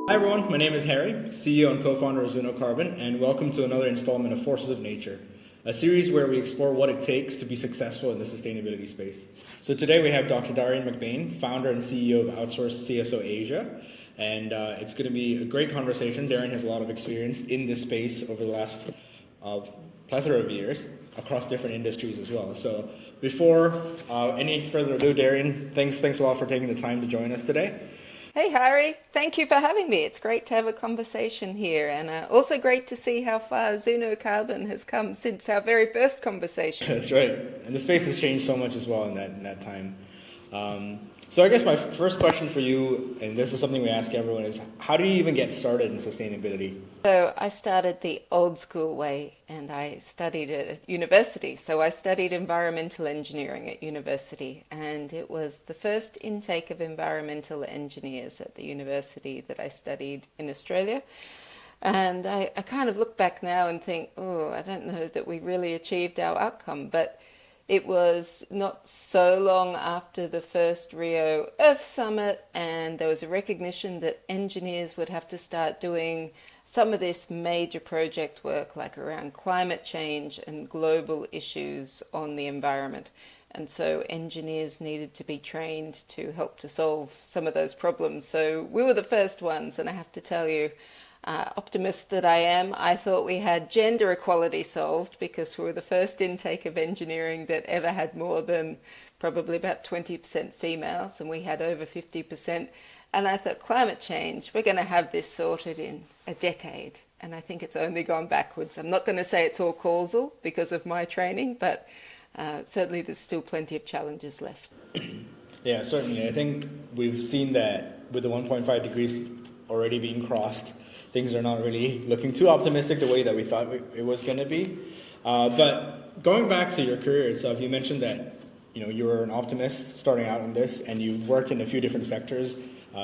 Hi everyone, my name is Harry, CEO and co-founder of Zuno Carbon, and welcome to another installment of Forces of Nature, a series where we explore what it takes to be successful in the sustainability space. So today we have Dr. Darian McBain, founder and CEO of Outsourced CSO Asia, and it's going to be a great conversation. Darian has a lot of experience in this space over the last plethora of years across different industries as well. So before any further ado, Darian, thanks a lot for taking the time to join us today. Hey Harry, thank you for having me. It's great to have a conversation here, and also great to see how far Zuno Carbon has come since our very first conversation. That's right, and the space has changed so much as well in that time. So I guess my first question for you, and this is something we ask everyone, is how do you even get started in sustainability? So I started the old school way, and I studied it at university. So I studied environmental engineering at university, and it was the first intake of environmental engineers at the university that I studied in Australia. And I kind of look back now and think, oh, I don't know that we really achieved our outcome, but it was not so long after the first Rio Earth Summit, and there was a recognition that engineers would have to start doing some of this major project work, like around climate change and global issues on the environment. And so engineers needed to be trained to help to solve some of those problems. So we were the first ones, and I have to tell you, optimist that I am, I thought we had gender equality solved because we were the first intake of engineering that ever had more than probably about 20% females, and we had over 50%. And I thought, climate change, we're going to have this sorted in a decade. And I think it's only gone backwards. I'm not going to say it's all causal because of my training, but certainly there's still plenty of challenges left. Yeah, certainly. I think we've seen that with the 1.5 degrees already being crossed, things are not really looking too optimistic the way that we thought it was going to be. But going back to your career itself, you mentioned that you were an optimist starting out in this, and you've worked in a few different sectors,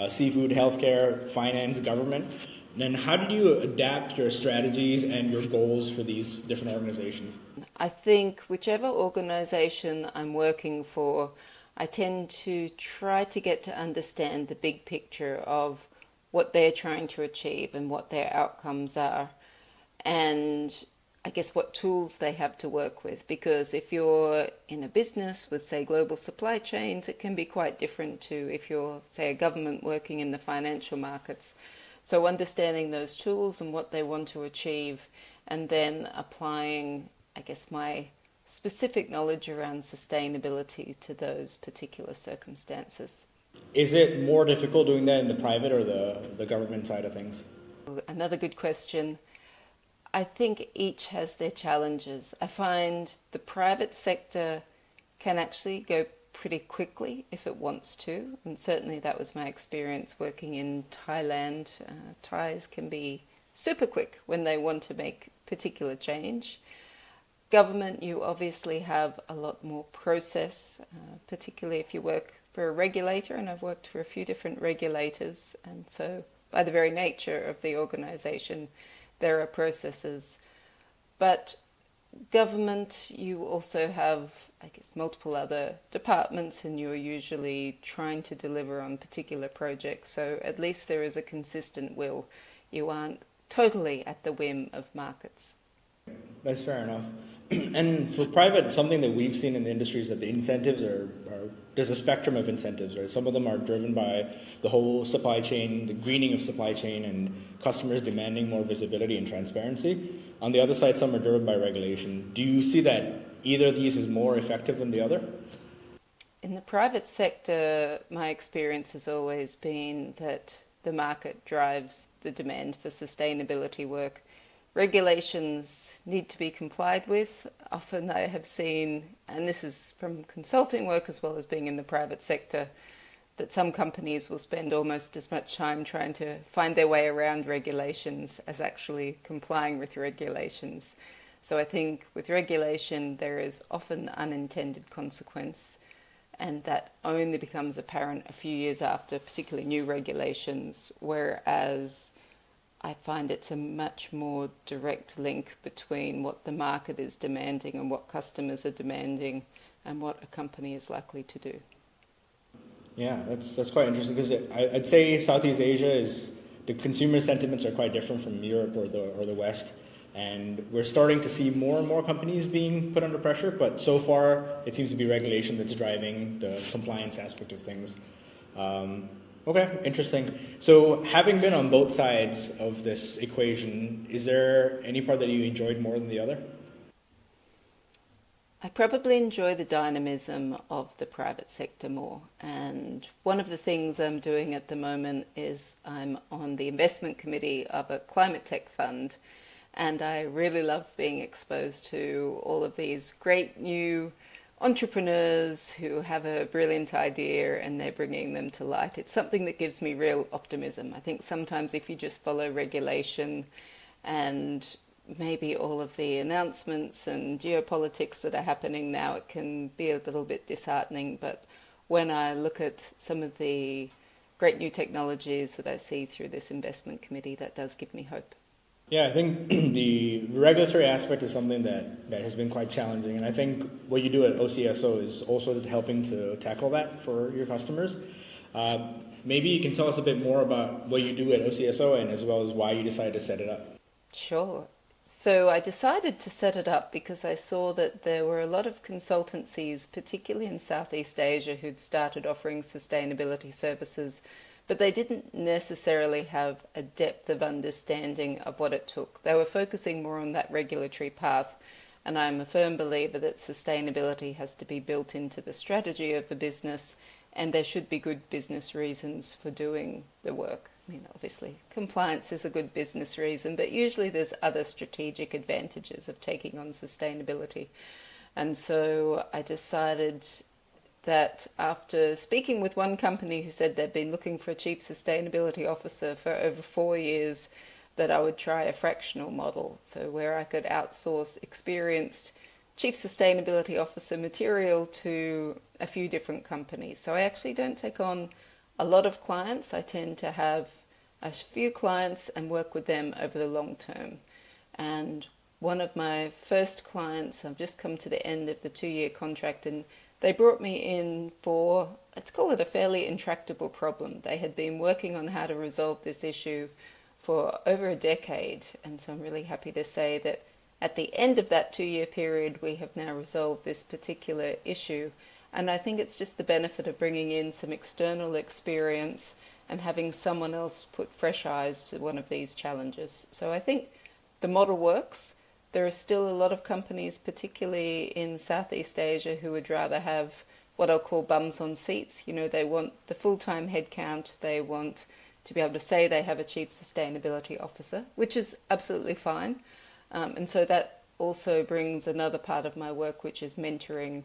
seafood, healthcare, finance, government. Then how did you adapt your strategies and your goals for these different organizations? I think whichever organization I'm working for, I tend to try to get to understand the big picture of what they're trying to achieve and what their outcomes are, and I guess what tools they have to work with. Because if you're in a business with, say, global supply chains, it can be quite different to if you're, say, a government working in the financial markets. So understanding those tools and what they want to achieve, and then applying, I guess, my specific knowledge around sustainability to those particular circumstances. Is it more difficult doing that in the private or the government side of things? Another good question. I think each has their challenges. I find the private sector can actually go pretty quickly if it wants to, and certainly that was my experience working in Thailand. Thais can be super quick when they want to make particular change. Government, you obviously have a lot more process, particularly if you work for a regulator, and I've worked for a few different regulators, and so by the very nature of the organization, there are processes. But government, you also have, I guess, multiple other departments, and you're usually trying to deliver on particular projects, so at least there is a consistent will. You aren't totally at the whim of markets. That's fair enough. And for private, something that we've seen in the industry is that the incentives are there's a spectrum of incentives, right? Some of them are driven by the whole supply chain, the greening of supply chain, and customers demanding more visibility and transparency. On the other side, some are driven by regulation. Do you see that either of these is more effective than the other? In the private sector, my experience has always been that the market drives the demand for sustainability work. Regulations need to be complied with. Often I have seen, and this is from consulting work as well as being in the private sector, that some companies will spend almost as much time trying to find their way around regulations as actually complying with regulations. So I think with regulation there is often unintended consequence, and that only becomes apparent a few years after particularly new regulations, whereas I find it's a much more direct link between what the market is demanding and what customers are demanding and what a company is likely to do. Yeah, that's quite interesting because I'd say Southeast Asia is the consumer sentiments are quite different from Europe or the West, and we're starting to see more and more companies being put under pressure. But so far, it seems to be regulation that's driving the compliance aspect of things. Okay, interesting. So, having been on both sides of this equation, is there any part that you enjoyed more than the other? I probably enjoy the dynamism of the private sector more. And one of the things I'm doing at the moment is I'm on the investment committee of a climate tech fund. And I really love being exposed to all of these great new entrepreneurs who have a brilliant idea and they're bringing them to light. It's something that gives me real optimism. I think sometimes if you just follow regulation and maybe all of the announcements and geopolitics that are happening now, it can be a little bit disheartening. But when I look at some of the great new technologies that I see through this investment committee, that does give me hope. Yeah, I think the regulatory aspect is something that has been quite challenging. And I think what you do at OCSO is also helping to tackle that for your customers. Maybe you can tell us a bit more about what you do at OCSO and as well as why you decided to set it up. Sure. So I decided to set it up because I saw that there were a lot of consultancies, particularly in Southeast Asia, who'd started offering sustainability services, but they didn't necessarily have a depth of understanding of what it took. They were focusing more on that regulatory path, and I'm a firm believer that sustainability has to be built into the strategy of the business, and there should be good business reasons for doing the work. I mean, obviously, compliance is a good business reason, but usually there's other strategic advantages of taking on sustainability. And so I decided that after speaking with one company who said they'd been looking for a chief sustainability officer for over 4 years, that I would try a fractional model, so where I could outsource experienced chief sustainability officer material to a few different companies. So I actually don't take on a lot of clients. I tend to have a few clients and work with them over the long term. And one of my first clients, I've just come to the end of the 2-year contract, and they brought me in for, let's call it a fairly intractable problem. They had been working on how to resolve this issue for over a decade, and so I'm really happy to say that at the end of that 2-year period, we have now resolved this particular issue. And I think it's just the benefit of bringing in some external experience and having someone else put fresh eyes to one of these challenges. So I think the model works. There are still a lot of companies, particularly in Southeast Asia, who would rather have what I'll call bums on seats. You know, they want the full-time headcount. They want to be able to say they have a chief sustainability officer, which is absolutely fine. And so that also brings another part of my work, which is mentoring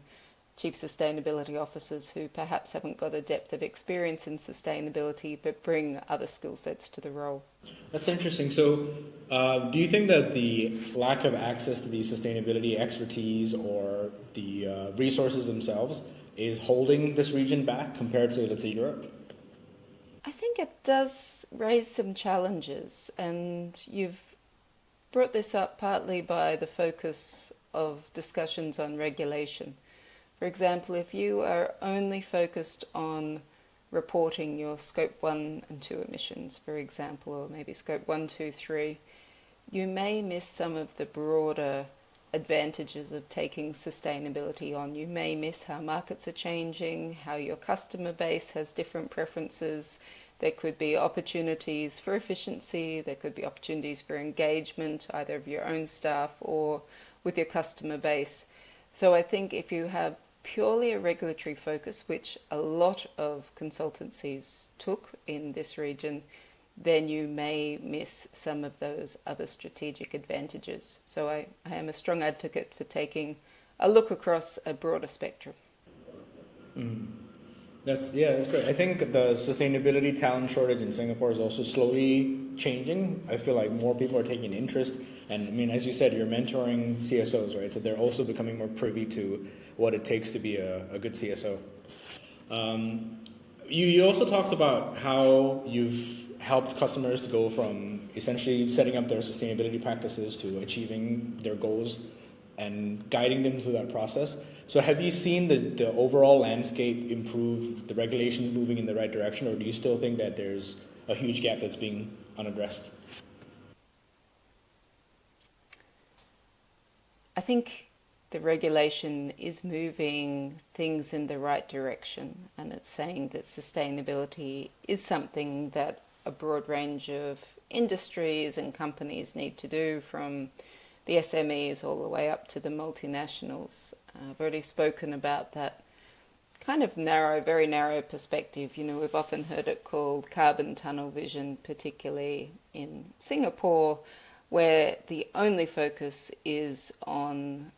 chief sustainability officers who perhaps haven't got a depth of experience in sustainability but bring other skill sets to the role. That's interesting. So, do you think that the lack of access to the sustainability expertise or the resources themselves is holding this region back compared to, let's say, Europe? I think it does raise some challenges, and you've brought this up partly by the focus of discussions on regulation. For example, if you are only focused on reporting your scope 1 and 2 emissions, for example, or maybe scope 1, 2, 3, you may miss some of the broader advantages of taking sustainability on. You may miss how markets are changing, how your customer base has different preferences. There could be opportunities for efficiency, there could be opportunities for engagement, either of your own staff or with your customer base. So I think if you have purely a regulatory focus, which a lot of consultancies took in this region, then you may miss some of those other strategic advantages. So I am a strong advocate for taking a look across a broader spectrum. That's great. I think the sustainability talent shortage in Singapore is also slowly changing. I feel like more people are taking interest, and I mean, as you said, you're mentoring CSOs, right? So they're also becoming more privy to what it takes to be a good CSO. You also talked about how you've helped customers to go from essentially setting up their sustainability practices to achieving their goals and guiding them through that process. So have you seen the overall landscape improve, the regulations moving in the right direction, or do you still think that there's a huge gap that's being unaddressed? I think the regulation is moving things in the right direction, and it's saying that sustainability is something that a broad range of industries and companies need to do, from the SMEs all the way up to the multinationals. I've already spoken about that kind of narrow, very narrow perspective. You know, we've often heard it called carbon tunnel vision, particularly in Singapore, where the only focus is on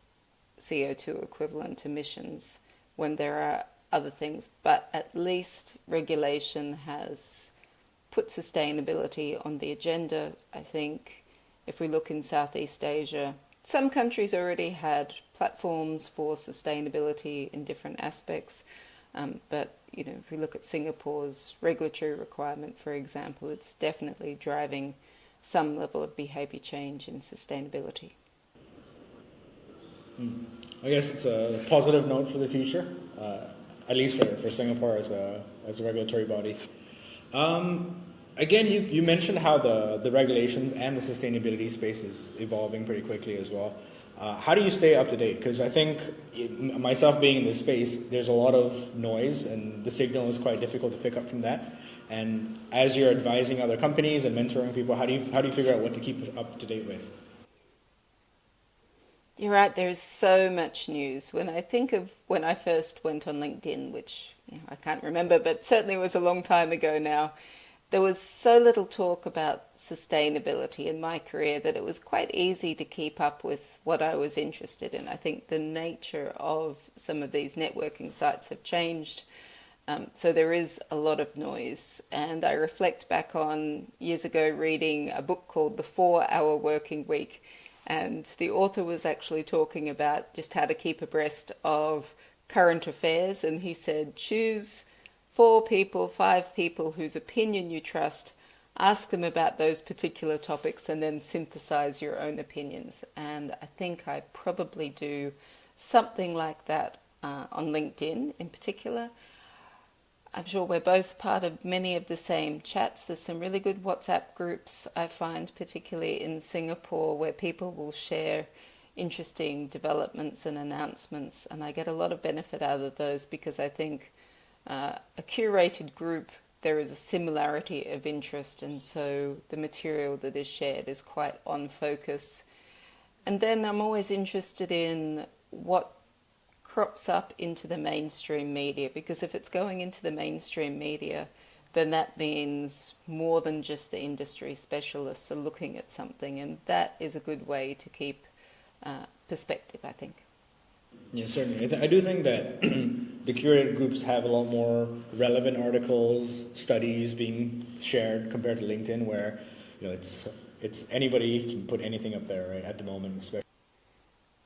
CO2 equivalent emissions when there are other things. But at least regulation has put sustainability on the agenda. I think if we look in Southeast Asia, some countries already had platforms for sustainability in different aspects. But you know, if we look at Singapore's regulatory requirement, for example, it's definitely driving some level of behaviour change in sustainability. I guess it's a positive note for the future, at least for Singapore as a regulatory body. Again, you mentioned how the regulations and the sustainability space is evolving pretty quickly as well. How do you stay up to date? Because I think, myself being in this space, there's a lot of noise and the signal is quite difficult to pick up from that. And as you're advising other companies and mentoring people, how do you figure out what to keep up to date with? You're right, there is so much news. When I think of when I first went on LinkedIn, which I can't remember, but certainly was a long time ago now, there was so little talk about sustainability in my career that it was quite easy to keep up with what I was interested in. I think the nature of some of these networking sites have changed. So there is a lot of noise. And I reflect back on years ago reading a book called The 4-Hour Working Week. And the author was actually talking about just how to keep abreast of current affairs. And he said, choose 4 people, 5 people whose opinion you trust, ask them about those particular topics, and then synthesize your own opinions. And I think I probably do something like that on LinkedIn in particular. I'm sure we're both part of many of the same chats. There's some really good WhatsApp groups I find, particularly in Singapore, where people will share interesting developments and announcements. And I get a lot of benefit out of those because I think a curated group, there is a similarity of interest, and so the material that is shared is quite on focus. And then I'm always interested in what crops up into the mainstream media, because if it's going into the mainstream media, then that means more than just the industry specialists are looking at something, and that is a good way to keep perspective, I think. Yeah, certainly. I do think that the curated groups have a lot more relevant articles, studies being shared compared to LinkedIn, where it's anybody can put anything up there, right, at the moment, especially.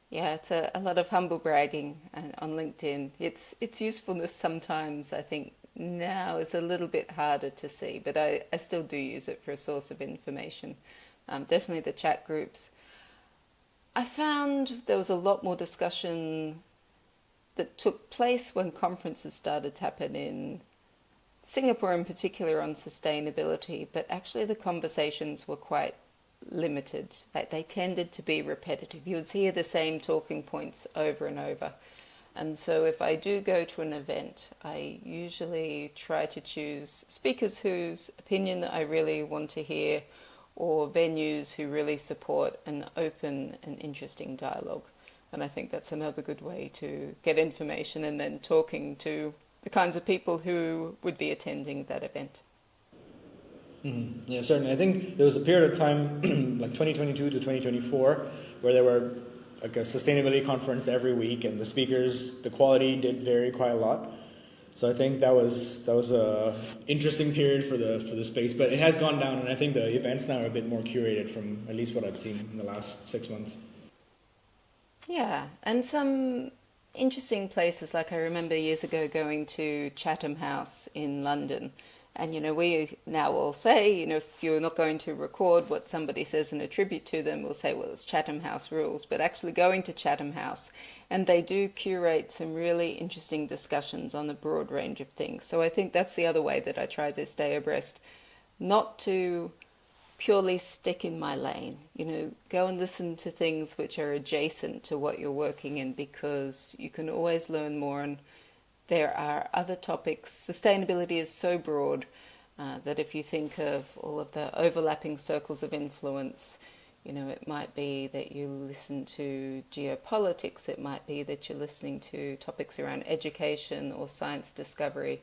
Yeah, it's a lot of humble bragging on LinkedIn. Its usefulness sometimes, I think, now is a little bit harder to see, but I still do use it for a source of information. Definitely the chat groups. I found there was a lot more discussion that took place when conferences started to happen in Singapore in particular on sustainability, but actually the conversations were quite limited. They tended to be repetitive. You would hear the same talking points over and over. And so if I do go to an event, I usually try to choose speakers whose opinion I really want to hear, or venues who really support an open and interesting dialogue. And I think that's another good way to get information and then talking to the kinds of people who would be attending that event. Mm-hmm. Yeah, certainly. I think there was a period of time, like 2022 to 2024, where there were like a sustainability conference every week, and the speakers, the quality did vary quite a lot. So I think that was a interesting period for the space, but it has gone down, and I think the events now are a bit more curated from at least what I've seen in the last 6 months. Yeah, and some interesting places, like I remember years ago going to Chatham House in London. And, we now all say, if you're not going to record what somebody says and attribute to them, we'll say, well, it's Chatham House rules. But actually going to Chatham House, and they do curate some really interesting discussions on a broad range of things. So I think that's the other way that I try to stay abreast, not to purely stick in my lane. Go and listen to things which are adjacent to what you're working in, because you can always learn more, and there are other topics. Sustainability is so broad that if you think of all of the overlapping circles of influence, it might be that you listen to geopolitics, it might be that you're listening to topics around education or science discovery.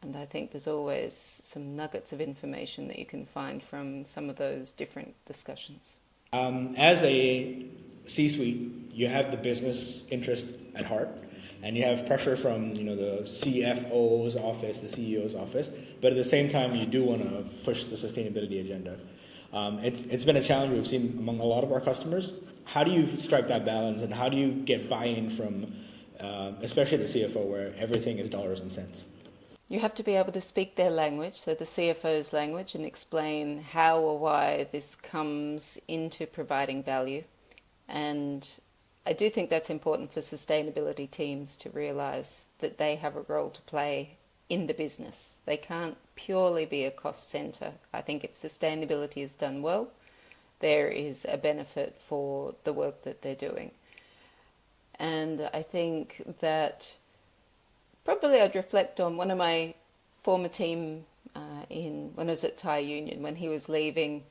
And I think there's always some nuggets of information that you can find from some of those different discussions. As a C-suite, you have the business interest at heart, and you have pressure from the CFO's office, the CEO's office, but at the same time, you do want to push the sustainability agenda. It's been a challenge we've seen among a lot of our customers. How do you strike that balance, and how do you get buy-in from, especially the CFO, where everything is dollars and cents? You have to be able to speak their language, so the CFO's language, and explain how or why this comes into providing value. And I do think that's important for sustainability teams to realize that they have a role to play in the business. They can't purely be a cost center. I think if sustainability is done well, there is a benefit for the work that they're doing. And I think that probably I'd reflect on one of my former team when I was at Thai Union. When he was leaving,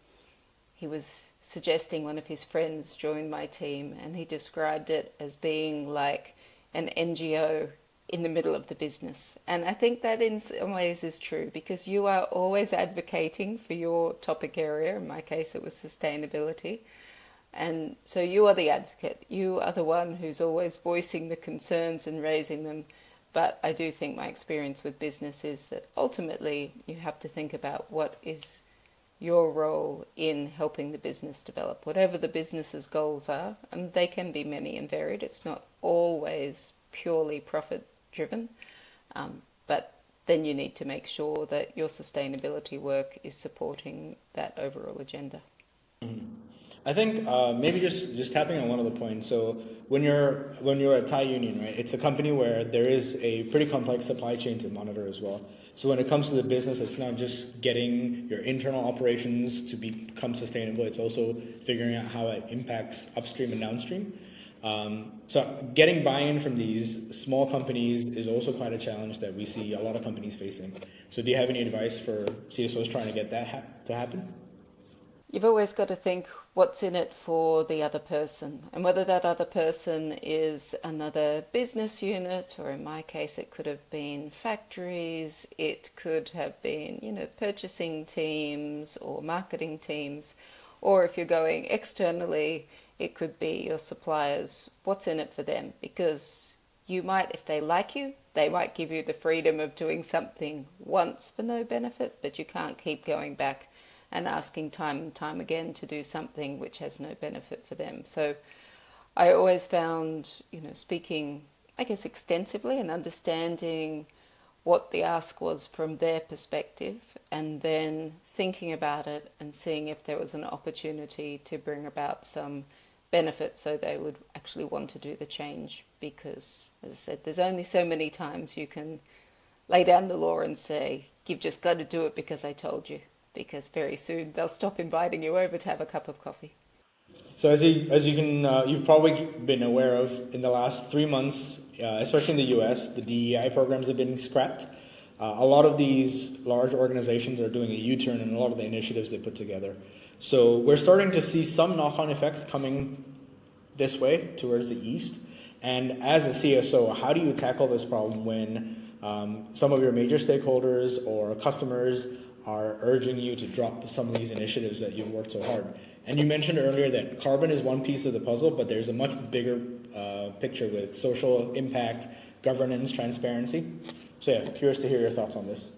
he was suggesting one of his friends join my team, and he described it as being like an NGO in the middle of the business. And I think that in some ways is true, because you are always advocating for your topic area. In my case, it was sustainability. And so you are the advocate. You are the one who's always voicing the concerns and raising them. But I do think my experience with business is that ultimately you have to think about what is your role in helping the business develop, whatever the business's goals are, and they can be many and varied. It's not always purely profit driven, but then you need to make sure that your sustainability work is supporting that overall agenda. Mm-hmm. I think maybe just tapping on one of the points. So when you're at Thai Union, right, it's a company where there is a pretty complex supply chain to monitor as well. So when it comes to the business, it's not just getting your internal operations to become sustainable. It's also figuring out how it impacts upstream and downstream. So getting buy-in from these small companies is also quite a challenge that we see a lot of companies facing. So do you have any advice for CSOs trying to get that to happen? You've always got to think what's in it for the other person, and whether that other person is another business unit, or in my case it could have been factories, it could have been purchasing teams or marketing teams, or if you're going externally, it could be your suppliers. What's in it for them? Because you might, if they like you, they might give you the freedom of doing something once for no benefit, but you can't keep going back and asking time and time again to do something which has no benefit for them. So I always found, speaking, I guess, extensively and understanding what the ask was from their perspective, and then thinking about it and seeing if there was an opportunity to bring about some benefit so they would actually want to do the change. Because, as I said, there's only so many times you can lay down the law and say, you've just got to do it because I told you. Because very soon they'll stop inviting you over to have a cup of coffee. So as you can, you've probably been aware of, in the last 3 months, especially in the US, the DEI programs have been scrapped. A lot of these large organizations are doing a U-turn in a lot of the initiatives they put together. So we're starting to see some knock-on effects coming this way towards the east. And as a CSO, how do you tackle this problem when some of your major stakeholders or customers are urging you to drop some of these initiatives that you've worked so hard? And you mentioned earlier that carbon is one piece of the puzzle, but there's a much bigger picture with social impact, governance, transparency. So yeah, curious to hear your thoughts on this.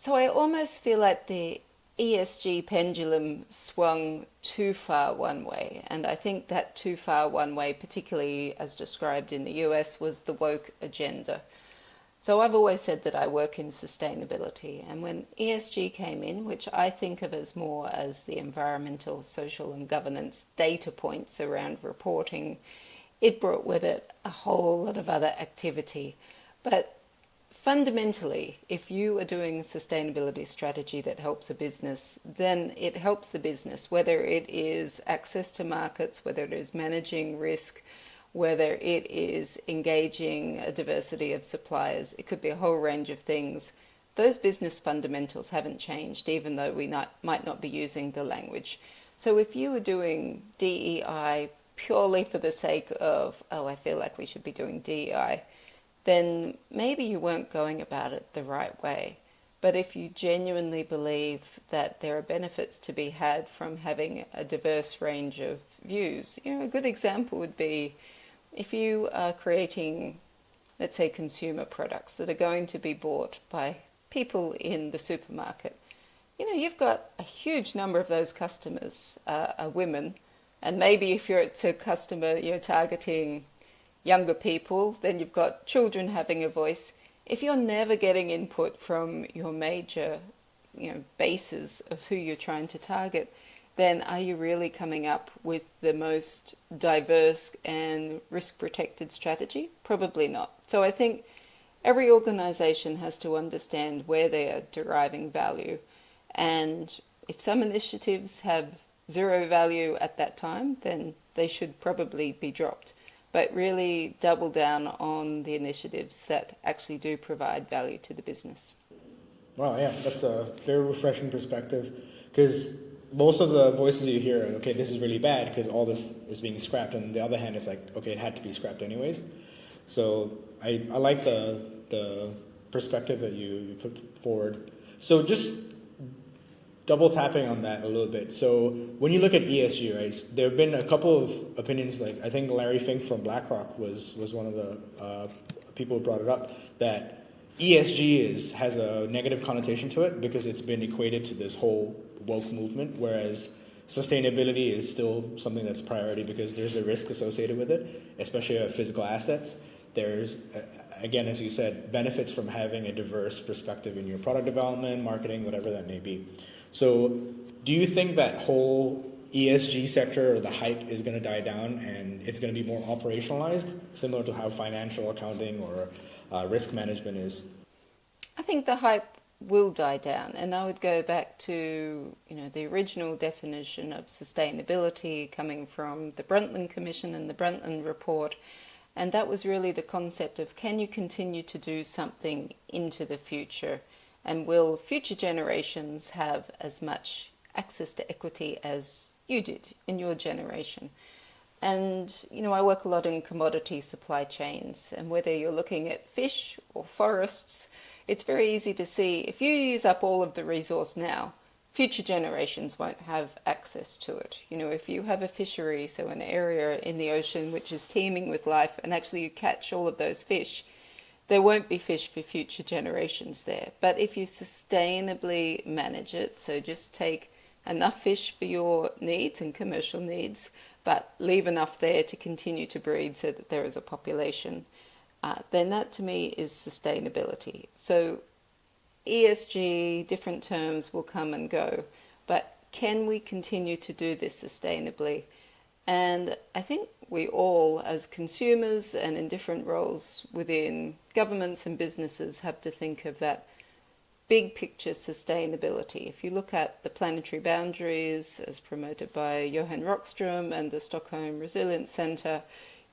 So I almost feel like the ESG pendulum swung too far one way. And I think that too far one way, particularly as described in the US, was the woke agenda. So I've always said that I work in sustainability, and when ESG came in, which I think of as more as the environmental, social and governance data points around reporting, it brought with it a whole lot of other activity. But fundamentally, if you are doing a sustainability strategy that helps a business, then it helps the business, whether it is access to markets, whether it is managing risk, whether it is engaging a diversity of suppliers. It could be a whole range of things. Those business fundamentals haven't changed, even though we might not be using the language. So if you were doing DEI purely for the sake of, oh, I feel like we should be doing DEI, then maybe you weren't going about it the right way. But if you genuinely believe that there are benefits to be had from having a diverse range of views, a good example would be if you are creating, let's say, consumer products that are going to be bought by people in the supermarket. You've got a huge number of those customers are women, and maybe if it's a customer targeting younger people, then you've got children having a voice. If you're never getting input from your major bases of who you're trying to target, then are you really coming up with the most diverse and risk-protected strategy? Probably not. So I think every organization has to understand where they are deriving value, and if some initiatives have zero value at that time, then they should probably be dropped. But really double down on the initiatives that actually do provide value to the business. Wow, yeah, that's a very refreshing perspective, because most of the voices you hear, okay, this is really bad because all this is being scrapped, and on the other hand, it's like, okay, it had to be scrapped anyways. So I like the perspective that you put forward. So just double tapping on that a little bit. So when you look at ESG, right, there have been a couple of opinions, like I think Larry Fink from BlackRock was one of the people who brought it up, that ESG has a negative connotation to it because it's been equated to this whole woke movement, whereas sustainability is still something that's a priority because there's a risk associated with it, especially physical assets. There's, again, as you said, benefits from having a diverse perspective in your product development, marketing, whatever that may be. So do you think that whole ESG sector or the hype is going to die down and it's going to be more operationalized, similar to how financial accounting or risk management is? I think the hype will die down, and I would go back to the original definition of sustainability coming from the Brundtland Commission and the Brundtland Report, and that was really the concept of, can you continue to do something into the future, and will future generations have as much access to equity as you did in your generation? And I work a lot in commodity supply chains, and whether you're looking at fish or forests, it's very easy to see if you use up all of the resource now, future generations won't have access to it. If you have a fishery, so an area in the ocean which is teeming with life, and actually you catch all of those fish, there won't be fish for future generations there. But if you sustainably manage it, so just take enough fish for your needs and commercial needs, but leave enough there to continue to breed so that there is a population, then that to me is sustainability. So ESG, different terms will come and go, but can we continue to do this sustainably? And I think we all, as consumers and in different roles within governments and businesses, have to think of that big picture sustainability. If you look at the planetary boundaries as promoted by Johan Rockström and the Stockholm Resilience Centre,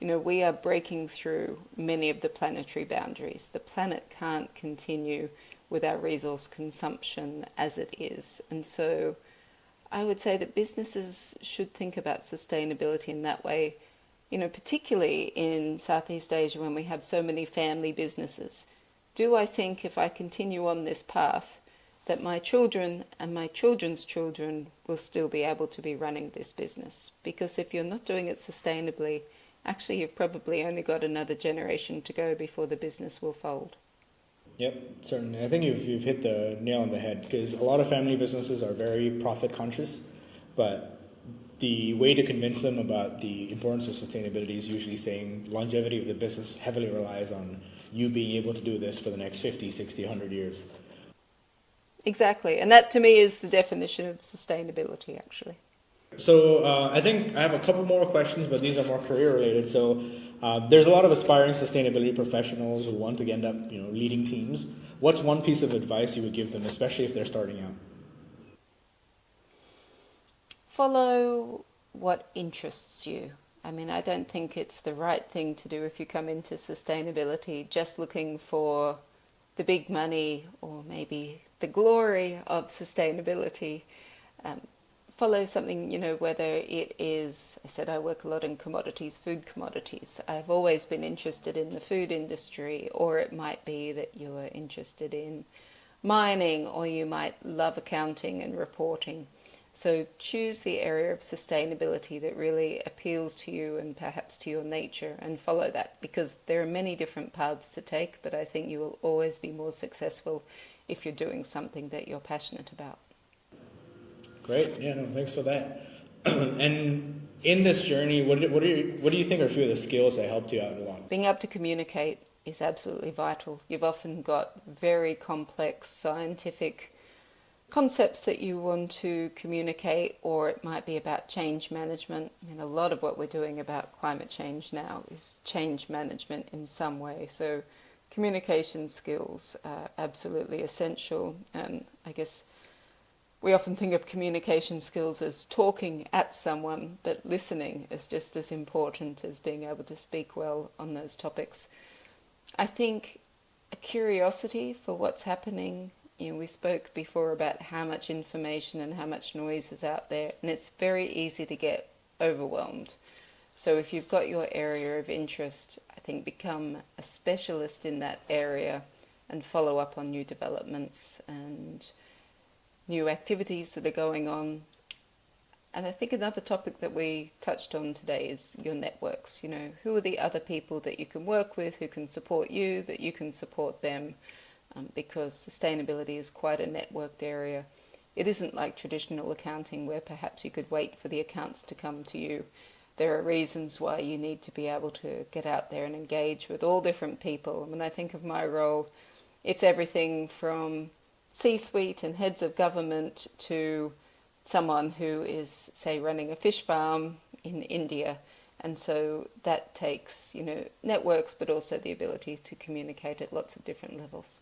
we are breaking through many of the planetary boundaries. The planet can't continue with our resource consumption as it is. And so I would say that businesses should think about sustainability in that way, particularly in Southeast Asia when we have so many family businesses. Do I think if I continue on this path that my children and my children's children will still be able to be running this business? Because if you're not doing it sustainably, actually you've probably only got another generation to go before the business will fold. Yep, certainly. I think you've hit the nail on the head, because a lot of family businesses are very profit conscious, but the way to convince them about the importance of sustainability is usually saying longevity of the business heavily relies on you being able to do this for the next 50, 60, 100 years. Exactly. And that to me is the definition of sustainability, actually. So I think I have a couple more questions, but these are more career related. So there's a lot of aspiring sustainability professionals who want to end up, leading teams. What's one piece of advice you would give them, especially if they're starting out? Follow what interests you. I mean, I don't think it's the right thing to do if you come into sustainability just looking for the big money or maybe the glory of sustainability. Um, Follow something, whether it is, I said I work a lot in commodities, food commodities. I've always been interested in the food industry, or it might be that you're interested in mining, or you might love accounting and reporting. So choose the area of sustainability that really appeals to you and perhaps to your nature and follow that, because there are many different paths to take, but I think you will always be more successful if you're doing something that you're passionate about. Great. Yeah, no, thanks for that. And in this journey, what do you think are a few of the skills that helped you out a lot? Being able to communicate is absolutely vital. You've often got very complex scientific concepts that you want to communicate, or it might be about change management. I mean, a lot of what we're doing about climate change now is change management in some way. So communication skills are absolutely essential. And I guess we often think of communication skills as talking at someone, but listening is just as important as being able to speak well on those topics. I think a curiosity for what's happening. We spoke before about how much information and how much noise is out there, and it's very easy to get overwhelmed. So if you've got your area of interest, I think become a specialist in that area and follow up on new developments and new activities that are going on. And I think another topic that we touched on today is your networks. Who are the other people that you can work with, who can support you, that you can support them, because sustainability is quite a networked area. It isn't like traditional accounting where perhaps you could wait for the accounts to come to you. There are reasons why you need to be able to get out there and engage with all different people. When I think of my role, it's everything from C-suite and heads of government to someone who is, say, running a fish farm in India. And so that takes, networks, but also the ability to communicate at lots of different levels.